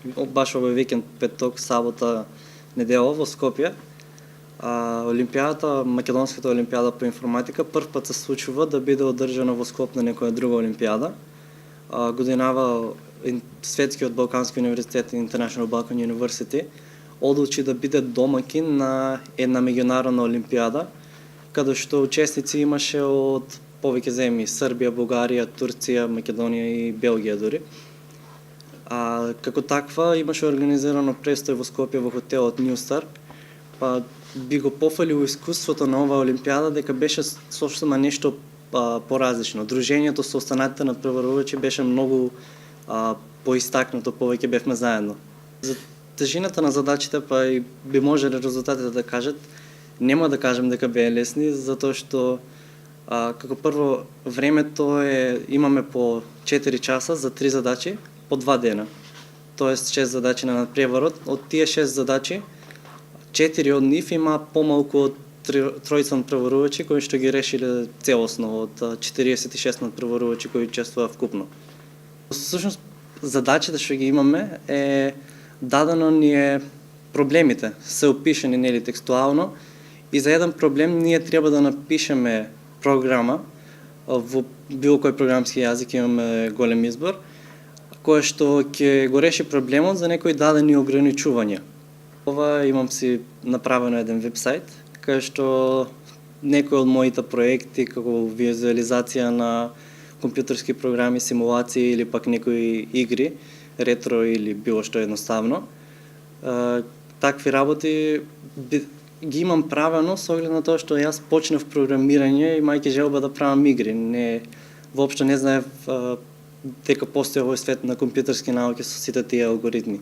баш овој викенд, петок, сабота, недела во Скопје. Олимпијадата, Македонската олимпијада по информатика, прв пат се случува да биде одржана во Скопје на некоја друга олимпијада. Годинава Светскиот Балкански универзитет International Balkan University одлучи да биде домакин на една меѓународна олимпијада, каде што учесници имаше од повеќе земји: Србија, Бугарија, Турција, Македонија и Белгија дури. Како таква имаше организирано престој во Скопје во хотелот Нјустар, па би го пофалил искуството на оваа олимпијада дека беше сосема нешто поразлично. Дружењето со останатите надпреварувачи беше многу поистакнато, повеќе бевме заедно. За тежината на задачите, па и би можеле резултатите да кажат, нема да кажем дека беа лесни, затоа што како прво времето имаме по 4 часа за 3 задачи по 2 дена. Тоест 6 задачи на надпреварот. Од тие 6 задачи, 4 од нив има помалку од тројца надпреварувачи кои што ги решиле целосно од 46 надпреварувачи кои учествуваа вкупно. Всушност задачите што ги имаме дадено ни е проблемите, се опишани нели текстуално, и за еден проблем ние треба да напишеме програма. Во било кој програмски јазик имаме голем избор, кој што ќе го реши проблемот за некои дадени ограничувања. Ова имам си направено еден вебсайт, кај што некои од моите проекти, како визуализација на компјутерски програми, симулации или пак некои игри, ретро или било што едноставно. Такви работи ги имам правено со оглед на тоа што јас почнав програмирање имајќи желба да правам игри. Воопшто не знаев дека постои овој свет на компјутерски науки со сите тие алгоритми.